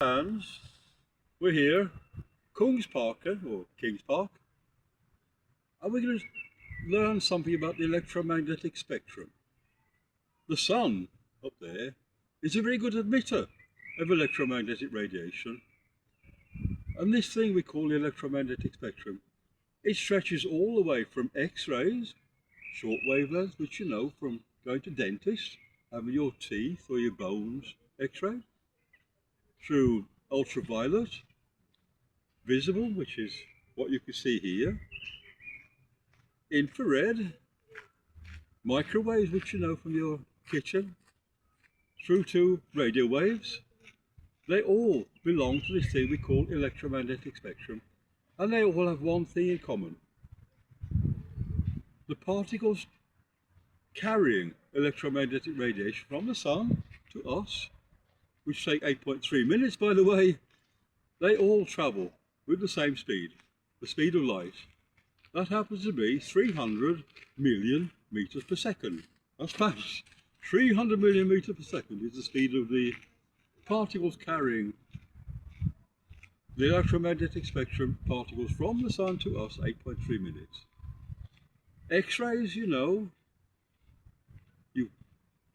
Hands, we're here, Kings Park, or Kings Park, and we're going to learn something about the electromagnetic spectrum. The sun up there is a very good emitter of electromagnetic radiation, and this thing we call the electromagnetic spectrum, it stretches all the way from X-rays, short wavelengths, which you know from going to dentists, having your teeth or your bones X-rayed, through ultraviolet, visible, which is what you can see here, infrared, microwaves, which you know from your kitchen, through to radio waves. They all belong to this thing we call electromagnetic spectrum, and they all have one thing in common. The particles carrying electromagnetic radiation from the sun to us, which take 8.3 minutes by the way, they all travel with the same speed, the speed of light. That happens to be 300 million meters per second. That's fast. 300 million meters per second is the speed of the particles carrying the electromagnetic spectrum particles from the sun to us, 8.3 minutes. X-rays, you know, you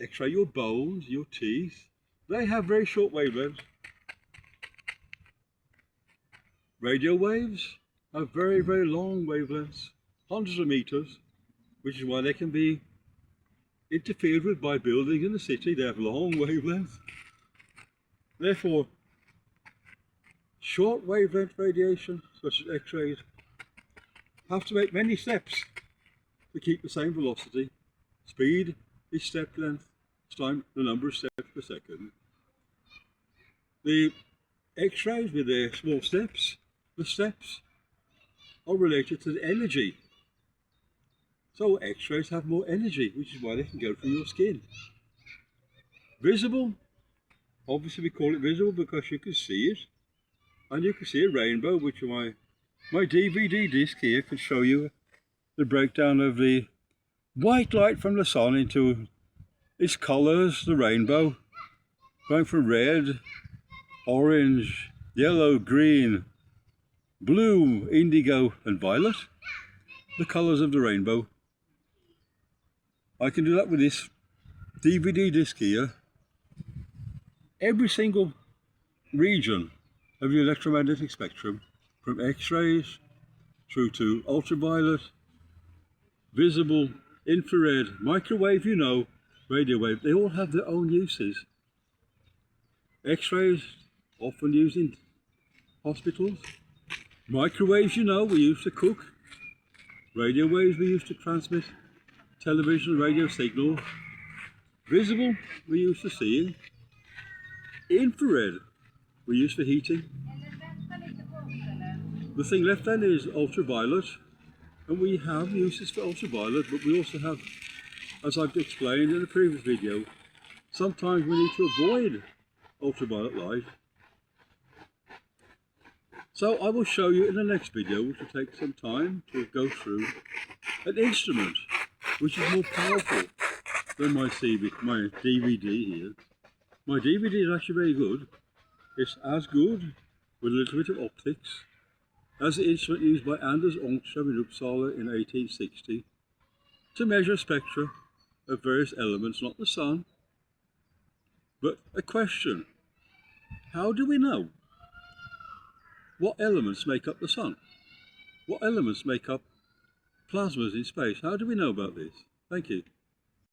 X-ray your bones, your teeth, they have very short wavelengths. Radio waves have very, very long wavelengths, hundreds of meters, which is why they can be interfered with by buildings in the city. They have long wavelengths. Therefore, short wavelength radiation, such as X-rays, have to make many steps to keep the same velocity. Speed is step length times the number of steps per second. The X-rays, with their small steps, the steps are related to the energy. So X-rays have more energy, which is why they can go through your skin. Visible, obviously we call it visible because you can see it, and you can see a rainbow, which my DVD disc here can show you the breakdown of the white light from the sun into its colours, the rainbow, going from red, orange, yellow, green, blue, indigo and violet, the colours of the rainbow. I can do that with this DVD disc here. Every single region of the electromagnetic spectrum, from X-rays through to ultraviolet, visible, infrared, microwave, you know, radio wave, they all have their own uses. X-rays often used in hospitals. Microwaves, you know, we use to cook. Radio waves we use to transmit television, radio signals. Visible we use for seeing. Infrared we use for heating. The thing left then is ultraviolet, and we have uses for ultraviolet, but we also have, as I've explained in a previous video, sometimes we need to avoid ultraviolet light. So I will show you in the next video, which will take some time to go through, an instrument which is more powerful than my DVD here. My DVD is actually very good. It's as good, with a little bit of optics, as the instrument used by Anders Ångström in Uppsala in 1860 to measure spectra of various elements, not the sun. But a question, how do we know what elements make up the sun? What elements make up plasmas in space? How do we know about this? Thank you.